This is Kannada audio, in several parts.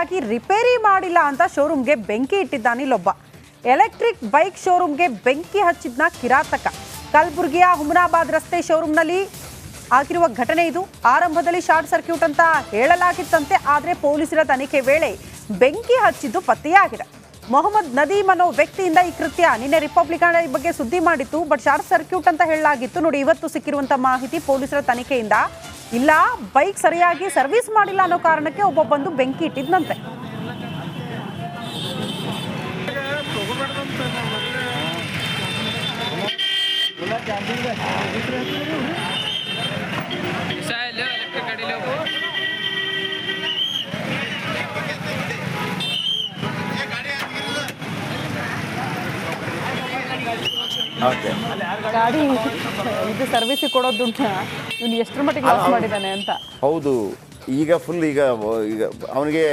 ಆಗಿ ರಿಪೇರಿ ಮಾಡಿಲ್ಲ ಅಂತ ಶೋರೂಮ್ಗೆ ಬೆಂಕಿ ಇಟ್ಟಿದ್ದಾನೆ ಇಲ್ಲೊಬ್ಬ. ಎಲೆಕ್ಟ್ರಿಕ್ ಬೈಕ್ ಶೋರೂಮ್ಗೆ ಬೆಂಕಿ ಹಚ್ಚಿದ್ನ ಕಿರಾತಕ. ಕಲಬುರಗಿಯ ಹುಮನಾಬಾದ್ ರಸ್ತೆ ಶೋರೂಮ್ನಲ್ಲಿ ಆಗಿರುವ ಘಟನೆ ಇದು. ಆರಂಭದಲ್ಲಿ ಶಾರ್ಟ್ ಸರ್ಕ್ಯೂಟ್ ಅಂತ ಹೇಳಲಾಗಿತ್ತಂತೆ, ಆದರೆ ಪೊಲೀಸರ ತನಿಖೆ ವೇಳೆ ಬೆಂಕಿ ಹಚ್ಚಿದ್ದು ಪತ್ತೆಯಾಗಿದೆ. ಮೊಹಮ್ಮದ್ ನದೀಮ್ ಅನ್ನೋ ವ್ಯಕ್ತಿಯಿಂದ ಈ ಕೃತ್ಯ. ನಿನ್ನೆ ರಿಪಬ್ಲಿಕನ್ ಈ ಬಗ್ಗೆ ಸುದ್ದಿ ಮಾಡಿತ್ತು, ಬಟ್ ಶಾರ್ಟ್ ಸರ್ಕ್ಯೂಟ್ ಅಂತ ಹೇಳಲಾಗಿತ್ತು. ನೋಡಿ, ಇವತ್ತು ಸಿಕ್ಕಿರುವಂತ ಮಾಹಿತಿ ಪೊಲೀಸರ ತನಿಖೆಯಿಂದ, ಇಲ್ಲ ಬೈಕ್ ಸರಿಯಾಗಿ ಸರ್ವಿಸ್ ಮಾಡಿಲ್ಲ ಅನ್ನೋ ಕಾರಣಕ್ಕೆ ಒಬ್ಬ ಬಂದು ಬೆಂಕಿ ಇಟ್ಟಿದ್ದಂತೆ. ಗಾಡಿ ಇದು ಸರ್ವಿಸಿಗೆ ಕೊಡೋದುಂಟ, ಇವನು ಎಷ್ಟರ ಮಟ್ಟಿಗೆ ಲಾಸ್ ಮಾಡಿದ್ದಾನೆ ಅಂತ. ಹೌದು, ಈಗ ಫುಲ್ ಈಗ ಅವನಿಗೆ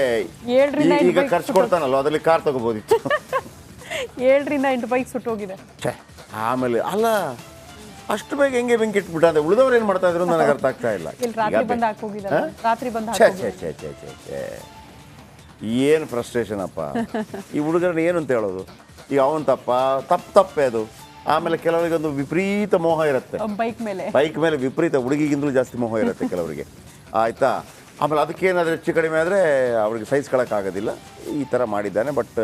ಈಗ ಖರ್ಚು ಕೊಡ್ತಾನಲ್ಲ, ಅದರಲ್ಲಿ ಕಾರ್ ತಗೋಬೋದಿತ್ತು. 7ರಿಂದ 8 ಬೈಕ್ ಸುಟ್ಟೋಗಿದೆ. ಆಮೇಲೆ ಅಲ್ಲ, ಅಷ್ಟು ಬೇಗ ಹೆಂಗೆ ಬೆಂಕಿ ಇಟ್ಬಿಟ್ಟ, ಅದೇ ಉಳಿದವ್ರು ಏನು ಮಾಡ್ತಾ ಇದ್ರು ನನಗೆ ಅರ್ಥ ಆಗ್ತಾ ಇಲ್ಲ. ರಾತ್ರಿ ಬಂದು ಹಾಕೋಗಿದ್ದಾರೆ. ಏನು ಫ್ರಸ್ಟ್ರೇಷನ್ ಅಪ್ಪ ಈ ಹುಡುಗರನ್ನ ಏನು ಅಂತ ಹೇಳೋದು. ಈಗ ಅವನ್ ತಪ್ಪೇ ಅದು. ಆಮೇಲೆ ಕೆಲವರಿಗೆ ಒಂದು ವಿಪರೀತ ಮೋಹ ಇರುತ್ತೆ ಬೈಕ್ ಮೇಲೆ ವಿಪರೀತ, ಹುಡುಗಿಗಿಂತಲೂ ಜಾಸ್ತಿ ಮೋಹ ಇರುತ್ತೆ ಕೆಲವರಿಗೆ, ಆಯ್ತಾ. ಆಮೇಲೆ ಅದಕ್ಕೇನಾದರೂ ಹೆಚ್ಚು ಕಡಿಮೆ ಆದರೆ ಅವ್ರಿಗೆ ಸಹಿಸ್ಕೊಳ್ಳೋಕ್ಕಾಗೋದಿಲ್ಲ. ಈ ಥರ ಮಾಡಿದ್ದಾನೆ. ಬಟ್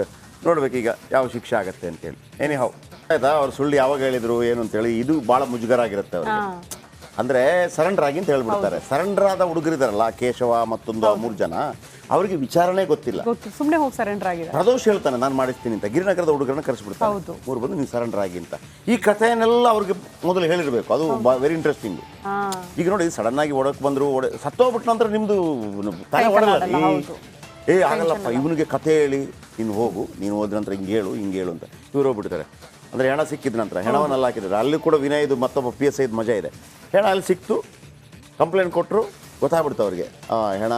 ನೋಡ್ಬೇಕೀಗ ಯಾವ ಶಿಕ್ಷೆ ಆಗುತ್ತೆ ಅಂತೇಳಿ. ಏನಿ ಹೌ ಆಯ್ತಾ, ಅವ್ರು ಸುಳ್ಳು ಯಾವಾಗ ಹೇಳಿದ್ರು ಏನು ಅಂತೇಳಿ, ಇದು ಭಾಳ ಮುಜುಗರ ಆಗಿರುತ್ತೆ ಅವ್ರಿಗೆ. ಅಂದರೆ ಸರೆಂಡರ್ ಆಗಿ ಅಂತ ಹೇಳ್ಬಿಡ್ತಾರೆ. ಸರೆಂಡರ್ ಆದ ಹುಡುಗರಿದಾರಲ್ಲ, ಕೇಶವ ಮತ್ತೊಂದು 3 ಜನ, ಅವರಿಗೆ ವಿಚಾರಣೆ ಗೊತ್ತಿಲ್ಲ, ಸುಮ್ಮನೆ ಹೋಗಿ ಸರೆಂಡರ್ ಆಗಿದೆ. ಪ್ರದೋಷ್ ಹೇಳ್ತಾನೆ ನಾನು ಮಾಡಿಸ್ತೀನಿ ಅಂತ, ಗಿರಿನಗರದ ಹುಡುಗರನ್ನ ಕರೆಸ್ಬಿಡ್ತಾರೆ. 3 ಬಂದು ನೀವು ಸರೆಂಡರ್ ಆಗಿ ಅಂತ. ಈ ಕಥೆಯನ್ನೆಲ್ಲ ಅವ್ರಿಗೆ ಮೊದಲು ಹೇಳಿರ್ಬೇಕು, ಅದು ವೆರಿ ಇಂಟ್ರೆಸ್ಟಿಂಗ್. ಈಗ ನೋಡಿ, ಸಡನ್ ಆಗಿ ಓಡೋಕೆ ಬಂದ್ರು, ಸತ್ತೋಗ್ಬಿಟ್ಟ ನಂತರ ನಿಮ್ದು ತಲೆ ಓಡಲ್ಲ. ಆಗಲ್ಲಪ್ಪ, ಇವನಿಗೆ ಕಥೆ ಹೇಳಿ ನೀನು ಹೋಗು, ನೀನು ಹೋದ ನಂತರ ಹಿಂಗೆ ಹೇಳು ಅಂತ ಇವ್ರು ಹೋಗ್ಬಿಡ್ತಾರೆ. ಅಂದರೆ ಹೆಣ ಸಿಕ್ಕಿದ ನಂತರ ಹೆಣವನ್ನೆಲ್ಲ ಹಾಕಿದ್ದಾರೆ. ಅಲ್ಲಿ ಕೂಡ ವಿನಯದು ಮತ್ತೊಬ್ಬ PSI ಮಜಾ ಇದೆ. ಹೆಣ ಅಲ್ಲಿ ಸಿಕ್ತು, ಕಂಪ್ಲೇಂಟ್ ಕೊಟ್ಟರು, ಗೊತ್ತಾಗ್ಬಿಡ್ತು ಅವ್ರಿಗೆ. ಹೆಣ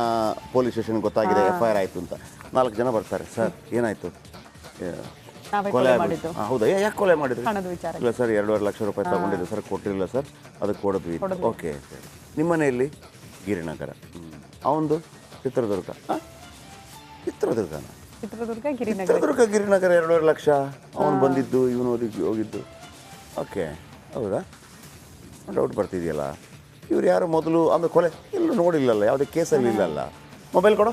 ಪೊಲೀಸ್ ಸ್ಟೇಷನ್ಗೆ ಗೊತ್ತಾಗಿದೆ, FIR ಆಯಿತು ಅಂತ. 4 ಜನ ಬರ್ತಾರೆ. ಸರ್ ಏನಾಯಿತು? ಕೊಲೆ ಆಗಿತ್ತು. ಹೌದಾ, ಯಾಕೆ ಕೊಲೆ ಮಾಡಿದ್ರಿ? ಇಲ್ಲ ಸರ್, 2.5 ಲಕ್ಷ ರೂಪಾಯಿ ತಗೊಂಡಿದ್ದೆ ಸರ್, ಕೊಟ್ಟಿರಲಿಲ್ಲ ಸರ್, ಅದಕ್ಕೆ ಕೊಡಿದ್ವಿ. ಓಕೆ ಸರ್, ನಿಮ್ಮ ಮನೆಯಲ್ಲಿ ಗಿರಿನಗರ, ಅವನದು ಚಿತ್ರದುರ್ಗ ಗಿರಿನಗರ 2.5 ಲಕ್ಷ ಅವನು ಬಂದಿದ್ದು, ಇವನು ಹೋಗಿದ್ದು. ಓಕೆ, ಹೌದಾ, ಡೌಟ್ ಬರ್ತಿದೆಯಲ್ಲ. ಇವ್ರು ಯಾರು ಮೊದಲು ಆಮೇಲೆ ಕೊಲೆ ಎಲ್ಲೂ ನೋಡಿಲ್ಲಲ್ಲ, ಯಾವುದೇ ಕೇಸಲ್ಲಿ ಇಲ್ಲಲ್ಲ. ಮೊಬೈಲ್ ಕೊಡು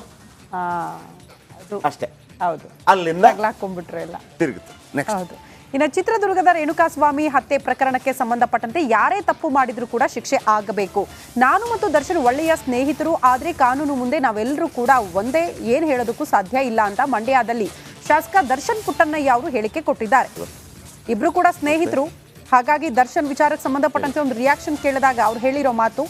ಅಷ್ಟೇ. ಹೌದು, ಅಲ್ಲಿಂದ ಹಾಕೊಂಡ್ಬಿಟ್ರೆ ಎಲ್ಲ ತಿರುಗಿತು. ನೆಕ್ಸ್ಟ್, ಇನ್ನು ಚಿತ್ರದುರ್ಗದ ರೇಣುಕಾಸ್ವಾಮಿ ಹತ್ಯೆ ಪ್ರಕರಣಕ್ಕೆ ಸಂಬಂಧಪಟ್ಟಂತೆ ಯಾರೇ ತಪ್ಪು ಮಾಡಿದ್ರೂ ಕೂಡ ಶಿಕ್ಷೆ ಆಗಬೇಕು. ನಾನು ಮತ್ತು ದರ್ಶನ್ ಒಳ್ಳೆಯ ಸ್ನೇಹಿತರು, ಆದರೆ ಕಾನೂನು ಮುಂದೆ ನಾವೆಲ್ಲರೂ ಕೂಡ ಒಂದೇ, ಏನು ಹೇಳೋದಕ್ಕೂ ಸಾಧ್ಯ ಇಲ್ಲ ಅಂತ ಮಂಡ್ಯದಲ್ಲಿ ಶಾಸಕ ದರ್ಶನ್ ಪುಟ್ಟಣ್ಣಯ್ಯ ಅವರು ಹೇಳಿಕೆ ಕೊಟ್ಟಿದ್ದಾರೆ. ಇಬ್ರು ಕೂಡ ಸ್ನೇಹಿತರು, ಹಾಗಾಗಿ ದರ್ಶನ್ ವಿಚಾರಕ್ಕೆ ಸಂಬಂಧಪಟ್ಟಂತೆ ಒಂದು ರಿಯಾಕ್ಷನ್ ಕೇಳಿದಾಗ ಅವ್ರು ಹೇಳಿರೋ ಮಾತು,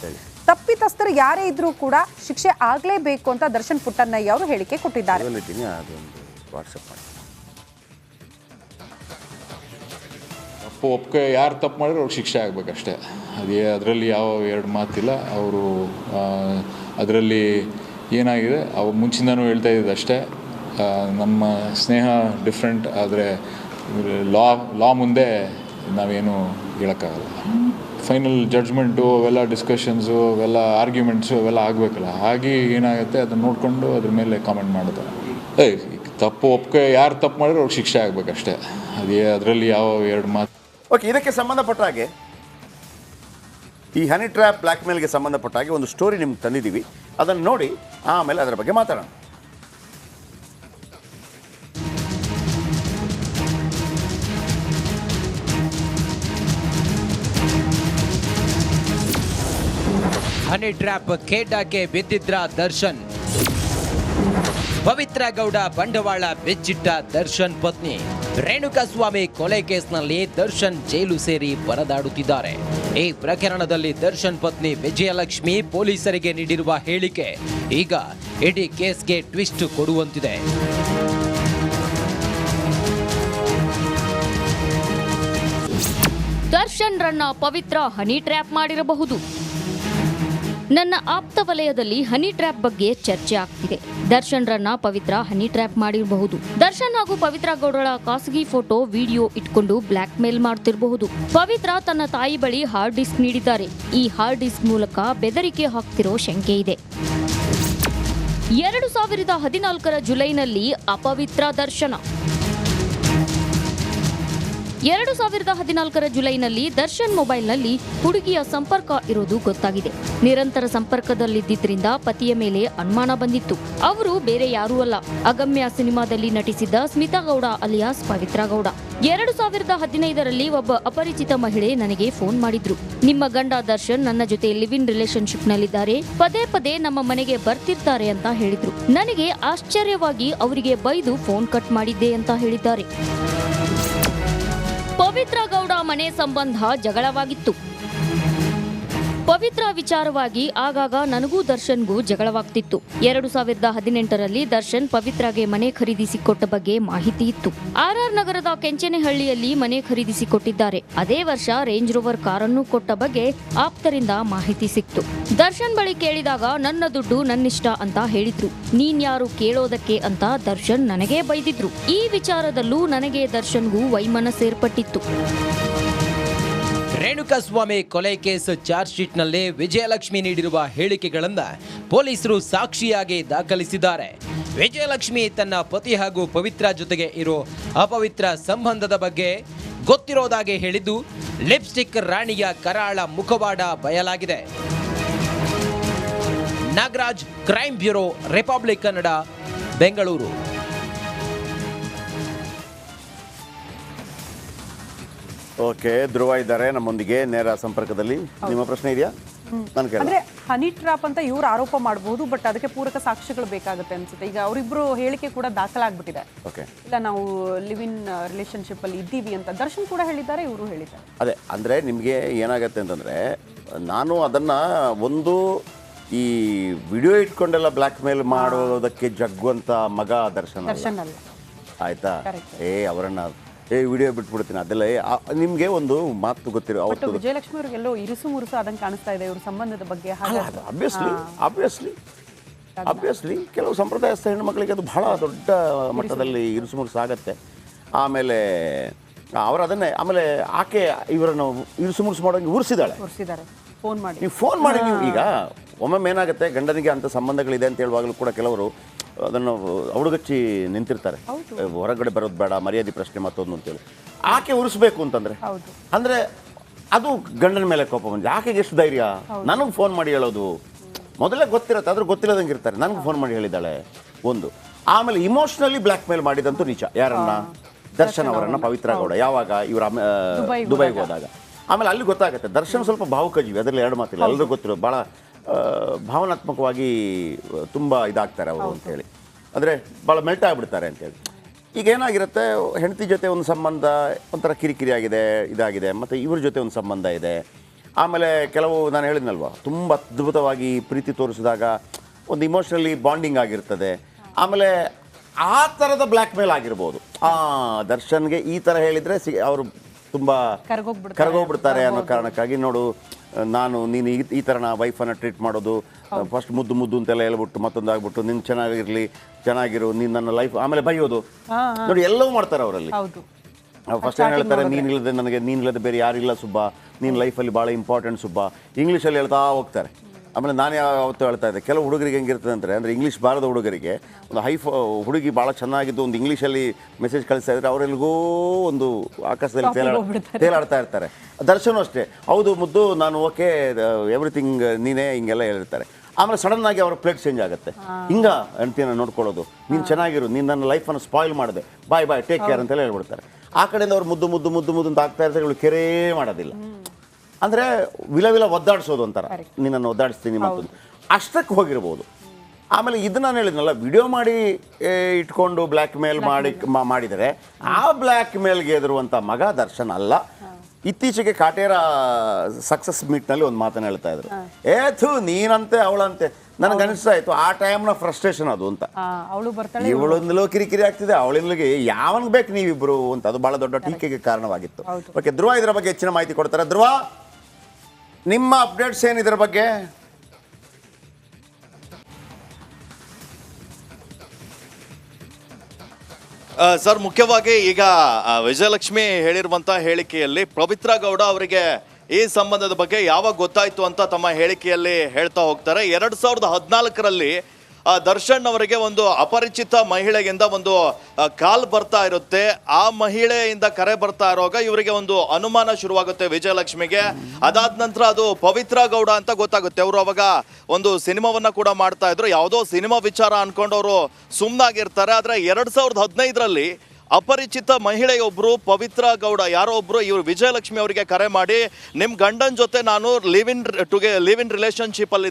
ತಪ್ಪಿತಸ್ಥರು ಯಾರೇ ಇದ್ರೂ ಕೂಡ ಶಿಕ್ಷೆ ಆಗಲೇಬೇಕು ಅಂತ ದರ್ಶನ್ ಪುಟ್ಟಣ್ಣಯ್ಯ ಅವರು ಹೇಳಿಕೆ ಕೊಟ್ಟಿದ್ದಾರೆ. ಒಪ್ಪಿಗೆ ಯಾರು ತಪ್ಪು ಮಾಡಿದ್ರೆ ಅವ್ರಿಗೆ ಶಿಕ್ಷೆ ಆಗಬೇಕಷ್ಟೇ. ಅದರಲ್ಲಿ ಯಾವ 2 ಮಾತಿಲ್ಲ. ಅವರು ಅದರಲ್ಲಿ ಏನಾಗಿದೆ, ಅವ್ರು ಮುಂಚಿಂದನೂ ಹೇಳ್ತಾ ಇದ್ದಿದ್ದು ಅಷ್ಟೇ, ನಮ್ಮ ಸ್ನೇಹ ಡಿಫ್ರೆಂಟ್, ಆದರೆ ಲಾ ಮುಂದೆ ನಾವೇನು ಹೇಳೋಕ್ಕಾಗಲ್ಲ. ಫೈನಲ್ ಜಡ್ಜ್ಮೆಂಟು, ಅವೆಲ್ಲ ಡಿಸ್ಕಷನ್ಸು, ಅವೆಲ್ಲ ಆರ್ಗ್ಯುಮೆಂಟ್ಸು ಅವೆಲ್ಲ ಆಗಬೇಕಲ್ಲ. ಹಾಗೆ ಏನಾಗುತ್ತೆ ಅದನ್ನು ನೋಡಿಕೊಂಡು ಅದ್ರ ಮೇಲೆ ಕಾಮೆಂಟ್ ಮಾಡ್ತಾರೆ. ತಪ್ಪು ಒಪ್ಪಿಗೆ ಯಾರು ತಪ್ಪು ಮಾಡಿದ್ರೆ ಅವ್ರಿಗೆ ಶಿಕ್ಷೆ ಆಗಬೇಕಷ್ಟೇ. ಅದರಲ್ಲಿ ಯಾವ 2 ಮಾತು. ಓಕೆ, ಇದಕ್ಕೆ ಸಂಬಂಧಪಟ್ಟ ಹಾಗೆ, ಈ ಹನಿ ಟ್ರ್ಯಾಪ್ ಬ್ಲ್ಯಾಕ್ ಮೇಲ್ಗೆ ಸಂಬಂಧಪಟ್ಟ ಹಾಗೆ ಒಂದು ಸ್ಟೋರಿ ನಿಮ್ಗೆ ತಂದಿದ್ದೀವಿ. ಅದನ್ನು ನೋಡಿ ಆಮೇಲೆ ಅದರ ಬಗ್ಗೆ ಮಾತಾಡೋಣ. ಹನಿ ಟ್ರ್ಯಾಪ್ ಖೇಡಾಕ್ಕೆ ಬಿದ್ದಿದ್ರ ದರ್ಶನ್. ಪವಿತ್ರ ಗೌಡ ಬಂಡವಾಳ ಬೆಚ್ಚಿಟ್ಟ ದರ್ಶನ್ ಪತ್ನಿ ರೇಣುಕಾಸ್ವಾಮಿ ಕೊಲೆ ಕೇಸ್ನಲ್ಲಿ ದರ್ಶನ್ ಜೈಲು ಸೇರಿ ಪರದಾಡುತ್ತಿದ್ದಾರೆ. ಈ ಪ್ರಕರಣದಲ್ಲಿ ದರ್ಶನ್ ಪತ್ನಿ ವಿಜಯಲಕ್ಷ್ಮಿ ಪೊಲೀಸರಿಗೆ ನೀಡಿರುವ ಹೇಳಿಕೆ ಈಗ ಇಡೀ ಕೇಸ್ಗೆ ಟ್ವಿಸ್ಟ್ ಕೊಡುವಂತಿದೆ. ದರ್ಶನ್ ರನ್ನ ಪವಿತ್ರ ಹನಿ ಟ್ರ್ಯಾಪ್ ಮಾಡಿರಬಹುದು. ನನ್ನ ಆಪ್ತ ವಲಯದಲ್ಲಿ ಹನಿ ಟ್ರ್ಯಾಪ್ ಬಗ್ಗೆ ಚರ್ಚೆ ಆಗ್ತಿದೆ. ದರ್ಶನ್ ರನ್ನ ಪವಿತ್ರ ಹನಿ ಟ್ರ್ಯಾಪ್ ಮಾಡಿರಬಹುದು. ದರ್ಶನ್ ಹಾಗೂ ಪವಿತ್ರ ಗೌಡಳ ಖಾಸಗಿ ಫೋಟೋ, ವಿಡಿಯೋ ಇಟ್ಕೊಂಡು ಬ್ಲಾಕ್ ಮೇಲ್ ಮಾಡ್ತಿರಬಹುದು. ಪವಿತ್ರ ತನ್ನ ತಾಯಿ ಬಳಿ ಹಾರ್ಡ್ ಡಿಸ್ಕ್ ನೀಡಿದ್ದಾರೆ. ಈ ಹಾರ್ಡ್ ಡಿಸ್ಕ್ ಮೂಲಕ ಬೆದರಿಕೆ ಹಾಕ್ತಿರೋ ಶಂಕೆ ಇದೆ. 2014 ಜುಲೈನಲ್ಲಿ ಅಪವಿತ್ರ ದರ್ಶನ. 2014 ಜುಲೈನಲ್ಲಿ ದರ್ಶನ್ ಮೊಬೈಲ್ನಲ್ಲಿ ಹುಡುಗಿಯ ಸಂಪರ್ಕ ಇರೋದು ಗೊತ್ತಾಗಿದೆ. ನಿರಂತರ ಸಂಪರ್ಕದಲ್ಲಿದ್ದರಿಂದ ಪತಿಯ ಮೇಲೆ ಅನುಮಾನ ಬಂದಿತ್ತು. ಅವರು ಬೇರೆ ಯಾರೂ ಅಲ್ಲ, ಅಗಮ್ಯ ಸಿನಿಮಾದಲ್ಲಿ ನಟಿಸಿದ್ದ ಸ್ಮಿತಾ ಗೌಡ ಅಲಿಯಾಸ್ ಪವಿತ್ರ ಗೌಡ. 2015ರಲ್ಲಿ ಒಬ್ಬ ಅಪರಿಚಿತ ಮಹಿಳೆ ನನಗೆ ಫೋನ್ ಮಾಡಿದ್ರು. ನಿಮ್ಮ ಗಂಡ ದರ್ಶನ್ ನನ್ನ ಜೊತೆ ಲಿವ್ ಇನ್ ರಿಲೇಶನ್ಶಿಪ್ ನಲ್ಲಿದ್ದಾರೆ, ಪದೇ ಪದೇ ನಮ್ಮ ಮನೆಗೆ ಬರ್ತಿರ್ತಾರೆ ಅಂತ ಹೇಳಿದ್ರು. ನನಗೆ ಆಶ್ಚರ್ಯವಾಗಿ ಅವರಿಗೆ ಬೈದು ಫೋನ್ ಕಟ್ ಮಾಡಿದ್ದೆ ಅಂತ ಹೇಳಿದ್ದಾರೆ. ಪವಿತ್ರ ಗೌಡ ಮನೆ ಸಂಬಂಧ ಜಗಳವಾಗಿತ್ತು. ಪವಿತ್ರ ವಿಚಾರವಾಗಿ ಆಗಾಗ ನನಗೂ ದರ್ಶನ್ಗೂ ಜಗಳವಾಗ್ತಿತ್ತು. 2018ರಲ್ಲಿ ದರ್ಶನ್ ಪವಿತ್ರಗೆ ಮನೆ ಖರೀದಿಸಿಕೊಟ್ಟ ಬಗ್ಗೆ ಮಾಹಿತಿ ಇತ್ತು. ಆರ್ಆರ್ ನಗರದ ಕೆಂಚನಹಳ್ಳಿಯಲ್ಲಿ ಮನೆ ಖರೀದಿಸಿಕೊಟ್ಟಿದ್ದಾರೆ. ಅದೇ ವರ್ಷ ರೇಂಜ್ ರೋವರ್ ಕಾರನ್ನು ಕೊಟ್ಟ ಬಗ್ಗೆ ಆಪ್ತರಿಂದ ಮಾಹಿತಿ ಸಿಕ್ತು. ದರ್ಶನ್ ಬಳಿ ಕೇಳಿದಾಗ ನನ್ನ ದುಡ್ಡು ನನ್ನಿಷ್ಟ ಅಂತ ಹೇಳಿದ್ರು. ನೀನ್ಯಾರು ಕೇಳೋದಕ್ಕೆ ಅಂತ ದರ್ಶನ್ ನನಗೇ ಬೈದಿದ್ರು. ಈ ವಿಚಾರದಲ್ಲೂ ನನಗೆ ದರ್ಶನ್ಗೂ ವೈಮನಸ್ಸೇರ್ಪಟ್ಟಿತ್ತು. ರೇಣುಕಾಸ್ವಾಮಿ ಕೊಲೆ ಕೇಸ್ ಚಾರ್ಜ್ ಶೀಟ್ನಲ್ಲಿ ವಿಜಯಲಕ್ಷ್ಮಿ ನೀಡಿರುವ ಹೇಳಿಕೆಗಳನ್ನು ಪೊಲೀಸರು ಸಾಕ್ಷಿಯಾಗಿ ದಾಖಲಿಸಿದ್ದಾರೆ. ವಿಜಯಲಕ್ಷ್ಮಿ ತನ್ನ ಪತಿ ಹಾಗೂ ಪವಿತ್ರ ಜೊತೆಗೆ ಇರೋ ಅಪವಿತ್ರ ಸಂಬಂಧದ ಬಗ್ಗೆ ಗೊತ್ತಿರೋದಾಗಿ ಹೇಳಿದ್ದು ಲಿಪ್ಸ್ಟಿಕ್ ರಾಣಿಯ ಕರಾಳ ಮುಖವಾಡ ಬಯಲಾಗಿದೆ. Nagaraj, crime bureau, Republic Kannada, Bengaluru. Okay, Dhruva ಇದ್ದಾರೆ ನಮ್ಮೊಂದಿಗೆ ನೇರ ಸಂಪರ್ಕದಲ್ಲಿ. ನಿಮ್ಮ ಪ್ರಶ್ನೆ ಇದೆಯಾ? ಅಂದ್ರೆ ಹನಿ ಟ್ರಾಪ್ ಅಂತ ಇವ್ರು ಆರೋಪ ಮಾಡಬಹುದು, ಬಟ್ ಅದಕ್ಕೆ ಪೂರಕ ಸಾಕ್ಷ್ಯಗಳು ಬೇಕಾಗುತ್ತೆ ಅನ್ಸುತ್ತೆ. ಈಗ ಅವರಿಬ್ರು ಹೇಳಿಕೆ ಕೂಡ ದಾಖಲಾಗ್ಬಿಟ್ಟಿದೆ. ಇಲ್ಲ, ನಾವು ಲಿವ್ ಇನ್ ರಿಲೇಶನ್ಶಿಪ್ ಅಲ್ಲಿ ಇದ್ದೀವಿ ಅಂತ ದರ್ಶನ್ ಕೂಡ ಹೇಳಿದ್ದಾರೆ, ಇವರು ಹೇಳಿದ್ದಾರೆ. ಅದೇ ಅಂದ್ರೆ ನಿಮಗೆ ಏನಾಗತ್ತೆ ಅಂತಂದ್ರೆ, ನಾನು ಅದನ್ನ ಒಂದು ಈ ವಿಡಿಯೋ ಇಟ್ಕೊಂಡೆಲ್ಲ ಬ್ಲ್ಯಾಕ್ ಮೇಲ್ ಮಾಡೋದಕ್ಕೆ ಜಗ್ಗುವಂತ ಮಗ ದರ್ಶನ್ ಅಲ್ಲ, ಆಯ್ತಾ? ಅವರನ್ನ ವಿಡಿಯೋ ಬಿಟ್ಬಿಡ್ತೀನಿ ಅದೆಲ್ಲ. ನಿಮ್ಗೆ ಒಂದು ಮಾತು ಗೊತ್ತಿರೋ ಅವತ್ತು ವಿಜಯಲಕ್ಷ್ಮಿ ಅವ್ರಿಗೆಲ್ಲೋ ಇರುಸು ಮುರುಸು ಆದಂಗೆ ಕಾಣಿಸ್ತಾ ಇದೆ ಇವ್ರ ಸಂಬಂಧದ ಬಗ್ಗೆ. ಆಬ್ವಿಯಸ್ಲಿ ಕೆಲವು ಸಂಪ್ರದಾಯಸ್ಥ ಹೆಣ್ಣು ಮಕ್ಕಳಿಗೆ ಅದು ಬಹಳ ದೊಡ್ಡ ಮಟ್ಟದಲ್ಲಿ ಇರುಸು ಮುರುಸು ಆಗತ್ತೆ. ಆಮೇಲೆ ಅವರು ಅದನ್ನೇ ಆಮೇಲೆ ಆಕೆ ಇವರನ್ನು ಇರುಸು ಮುರುಸು ಮಾಡೋಂಗೆ ಉರ್ಸಿದಾಳೆ. ನೀವು ಫೋನ್ ಮಾಡಿ ನೀವು ಈಗ ಒಮ್ಮೊಮ್ಮೆ ಏನಾಗುತ್ತೆ, ಗಂಡನಿಗೆ ಅಂಥ ಸಂಬಂಧಗಳಿದೆ ಅಂತ ಹೇಳುವಾಗಲೂ ಕೂಡ ಕೆಲವರು ಅದನ್ನು ಹುಡುಗಚ್ಚಿ ನಿಂತಿರ್ತಾರೆ. ಹೊರಗಡೆ ಬರೋದು ಬೇಡ, ಮರ್ಯಾದೆ ಪ್ರಶ್ನೆ ಮತ್ತೊಂದು ಅಂತೇಳಿ ಆಕೆ ಉರಿಸ್ಬೇಕು ಅಂತಂದ್ರೆ ಅಂದ್ರೆ ಅದು ಗಂಡನ ಮೇಲೆ ಕೋಪ ಬಂದಿದೆ. ಆಕೆಗೆ ಎಷ್ಟು ಧೈರ್ಯ ನನಗೆ ಫೋನ್ ಮಾಡಿ ಹೇಳೋದು? ಮೊದಲೇ ಗೊತ್ತಿರತ್ತೆ, ಆದ್ರೂ ಗೊತ್ತಿಲ್ಲದಂಗೆ ಇರ್ತಾರೆ. ನನಗೆ ಫೋನ್ ಮಾಡಿ ಹೇಳಿದ್ದಾಳೆ ಒಂದು. ಆಮೇಲೆ ಇಮೋಷನಲಿ ಬ್ಲ್ಯಾಕ್ ಮೇಲ್ ಮಾಡಿದಂತೂ ನಿಜ. ಯಾರನ್ನ? ದರ್ಶನ್ ಅವರನ್ನ, ಪವಿತ್ರ ಗೌಡ. ಯಾವಾಗ? ಇವರು ದುಬೈಗೆ ಹೋದಾಗ. ಆಮೇಲೆ ಅಲ್ಲಿ ಗೊತ್ತಾಗುತ್ತೆ ದರ್ಶನ್ ಸ್ವಲ್ಪ ಭಾವುಕಜೀವಿ, ಅದರಲ್ಲಿ ಎರಡು ಮಾತಿಲ್ಲ, ಎಲ್ಲರೂ ಗೊತ್ತಿರೋದು. ಭಾಳ ಭಾವನಾತ್ಮಕವಾಗಿ ತುಂಬ ಇದಾಗ್ತಾರೆ ಅವರು ಅಂತೇಳಿ, ಅಂದರೆ ಭಾಳ ಮೆಲ್ಟ್ ಆಗಿಬಿಡ್ತಾರೆ ಅಂತೇಳಿ. ಈಗ ಏನಾಗಿರುತ್ತೆ, ಹೆಂಡತಿ ಜೊತೆ ಒಂದು ಸಂಬಂಧ ಒಂಥರ ಕಿರಿಕಿರಿ ಆಗಿದೆ, ಇದಾಗಿದೆ, ಮತ್ತು ಇವ್ರ ಜೊತೆ ಒಂದು ಸಂಬಂಧ ಇದೆ. ಆಮೇಲೆ ಕೆಲವು ನಾನು ಹೇಳಿದ್ನಲ್ವ, ತುಂಬ ಅದ್ಭುತವಾಗಿ ಪ್ರೀತಿ ತೋರಿಸಿದಾಗ ಒಂದು ಇಮೋಷ್ನಲಿ ಬಾಂಡಿಂಗ್ ಆಗಿರ್ತದೆ. ಆಮೇಲೆ ಆ ಥರದ ಬ್ಲ್ಯಾಕ್ ಮೇಲ್ ಆಗಿರ್ಬೋದು. ದರ್ಶನ್ಗೆ ಈ ಥರ ಹೇಳಿದರೆ ಅವರು ತುಂಬ ಕರಗೋಗ್ಬಿಡ್ತಾರೆ ಅನ್ನೋ ಕಾರಣಕ್ಕಾಗಿ, ನೋಡು ನೀನು ಈ ಥರ ವೈಫನ್ನು ಟ್ರೀಟ್ ಮಾಡೋದು, ಫಸ್ಟ್ ಮುದ್ದು ಅಂತೆಲ್ಲ ಹೇಳ್ಬಿಟ್ಟು ಮತ್ತೊಂದು ಆಗ್ಬಿಟ್ಟು ನೀನು ಚೆನ್ನಾಗಿರು, ನೀನು ನನ್ನ ಲೈಫ್, ಆಮೇಲೆ ಬೈಯೋದು ನೋಡಿ, ಎಲ್ಲವೂ ಮಾಡ್ತಾರೆ ಅವರಲ್ಲಿ. ಫಸ್ಟ್ ಏನು ಹೇಳ್ತಾರೆ, ನೀನಿಲ್ಲದೆ ಬೇರೆ ಯಾರಿಲ್ಲ ಸುಬ್ಬ, ನೀನು ಲೈಫಲ್ಲಿ ಭಾಳ ಇಂಪಾರ್ಟೆಂಟ್ ಸುಬ್ಬ, ಇಂಗ್ಲೀಷಲ್ಲಿ ಹೇಳ್ತಾ ಹೋಗ್ತಾರೆ. ಆಮೇಲೆ ನಾನು ಯಾವತ್ತೂ ಹೇಳ್ತಾ ಇದ್ದೆ, ಕೆಲವು ಹುಡುಗರಿಗೆ ಹೆಂಗಿರ್ತದೆ ಅಂದರೆ ಇಂಗ್ಲೀಷ್ ಬಾರದ ಹುಡುಗರಿಗೆ ಒಂದು ಹುಡುಗಿ ಭಾಳ ಚೆನ್ನಾಗಿದ್ದು ಒಂದು ಇಂಗ್ಲೀಷಲ್ಲಿ ಮೆಸೇಜ್ ಕಳಿಸ್ತಾ ಇದ್ರೆ ಅವರೆಲ್ರಿಗೂ ಒಂದು ಆಕಾಶದಲ್ಲಿ ತೇಲಾಡ್ತಾ ಇರ್ತಾರೆ. ದರ್ಶನ ಅಷ್ಟೇ, ಹೌದು ಮುದ್ದು, ನಾನು ಓಕೆ, ಎವ್ರಿಥಿಂಗ್ ನೀನೇ, ಹಿಂಗೆಲ್ಲ ಹೇಳಿರ್ತಾರೆ. ಆಮೇಲೆ ಸಡನ್ ಆಗಿ ಅವ್ರ ಪ್ಲೇಟ್ ಚೇಂಜ್ ಆಗುತ್ತೆ. ಹೆಂಡ್ತಿನ ನೋಡ್ಕೊಳ್ಳೋದು, ನೀನು ಚೆನ್ನಾಗಿರು, ನೀನು ನನ್ನ ಲೈಫನ್ನು ಸ್ಪಾಯ್ಲ್ ಮಾಡಿದೆ, ಬಾಯ್ ಟೇಕ್ ಕೇರ್ ಅಂತೆಲ್ಲ ಹೇಳ್ಬಿಡ್ತಾರೆ. ಆ ಕಡೆಯಿಂದ ಅವ್ರು ಮುದ್ದು ಅಂತ ಆಗ್ತಾ ಇರ್ತಾರೆ, ಇವಳು ಕೆರೇ ಮಾಡೋದಿಲ್ಲ. ಅಂದರೆ ವಿಲ ಒದ್ದಾಡಿಸೋದು ಅಂತಾರೆ, ನಿನ್ನನ್ನು ಒದ್ದಾಡಿಸ್ತೀನಿ ಮತ್ತೊಂದು ಅಷ್ಟಕ್ಕೆ ಹೋಗಿರ್ಬೋದು. ಆಮೇಲೆ ಇದು ನಾನು ಹೇಳಿದ್ನಲ್ಲ, ವಿಡಿಯೋ ಮಾಡಿ ಇಟ್ಕೊಂಡು ಬ್ಲ್ಯಾಕ್ ಮೇಲ್ ಮಾಡಿದರೆ ಆ ಬ್ಲ್ಯಾಕ್ ಮೇಲ್ಗೆ ಎದುರುವಂಥ ಮಗ ದರ್ಶನ್ ಅಲ್ಲ. ಇತ್ತೀಚೆಗೆ ಕಾಟೇರ ಸಕ್ಸಸ್ ಮೀಟ್ನಲ್ಲಿ ಒಂದು ಮಾತನ್ನು ಹೇಳ್ತಾ ಇದ್ರು, ನೀನಂತೆ ಅವಳಂತೆ. ನನಗೆ ಅನಿಸ್ತಾ ಇತ್ತು ಆ ಟೈಮ್ನ ಫ್ರಸ್ಟ್ರೇಷನ್ ಅದು ಅಂತ. ಇವಳೊಂದಲೋ ಕಿರಿಕಿರಿ ಆಗ್ತಿದೆ, ಅವಳಿಂದಲಿಗೆ ಯಾವನ್ಗೆ ಬೇಕು ನೀವಿಬ್ರು ಅಂತ, ಅದು ಭಾಳ ದೊಡ್ಡ ಟೀಕೆಗೆ ಕಾರಣವಾಗಿತ್ತು. ಓಕೆ, ಧ್ರುವ ಇದರ ಬಗ್ಗೆ ಹೆಚ್ಚಿನ ಮಾಹಿತಿ ಕೊಡ್ತಾರೆ. ಧ್ರುವ, ನಿಮ್ಮ ಅಪ್ಡೇಟ್ಸ್ ಏನಿದ್ರ ಬಗ್ಗೆ? ಸರ್, ಮುಖ್ಯವಾಗಿ ಈಗ ವಿಜಯಲಕ್ಷ್ಮಿ ಹೇಳಿರುವಂತಹ ಹೇಳಿಕೆಯಲ್ಲಿ ಪವಿತ್ರ ಗೌಡ ಅವರಿಗೆ ಈ ಸಂಬಂಧದ ಬಗ್ಗೆ ಯಾವಾಗ ಗೊತ್ತಾಯ್ತು ಅಂತ ತಮ್ಮ ಹೇಳಿಕೆಯಲ್ಲಿ ಹೇಳ್ತಾ ಹೋಗ್ತಾರೆ. 2014ರಲ್ಲಿ ದರ್ಶನ್ ಅವರಿಗೆ ಒಂದು ಅಪರಿಚಿತ ಮಹಿಳೆಗಿಂದ ಒಂದು ಕಾಲ್ ಬರ್ತಾ ಇರುತ್ತೆ. ಆ ಮಹಿಳೆಯಿಂದ ಕರೆ ಬರ್ತಾ ಇರುವಾಗ ಇವರಿಗೆ ಒಂದು ಅನುಮಾನ ಶುರುವಾಗುತ್ತೆ ವಿಜಯಲಕ್ಷ್ಮಿಗೆ. ಅದಾದ ನಂತರ ಅದು ಪವಿತ್ರ ಗೌಡ ಅಂತ ಗೊತ್ತಾಗುತ್ತೆ. ಅವರು ಅವಾಗ ಒಂದು ಸಿನಿಮಾವನ್ನ ಕೂಡ ಮಾಡ್ತಾ ಇದ್ರು. ಯಾವುದೋ ಸಿನಿಮಾ ವಿಚಾರ ಅನ್ಕೊಂಡವರು ಸುಮ್ಮನಾಗಿರ್ತಾರೆ. ಆದ್ರೆ 2015ರಲ್ಲಿ ಅಪರಿಚಿತ ಮಹಿಳೆಯೊಬ್ರು ಪವಿತ್ರ ಗೌಡ ಯಾರೋ ಒಬ್ರು ಇವರು ವಿಜಯಲಕ್ಷ್ಮಿ ಅವರಿಗೆ ಕರೆ ಮಾಡಿ ನಿಮ್ಮ ಗಂಡನ ಜೊತೆ ನಾನು ಲಿವ್ ಇನ್ ರಿಲೇಶನ್ಶಿಪ್ ಅಲ್ಲಿ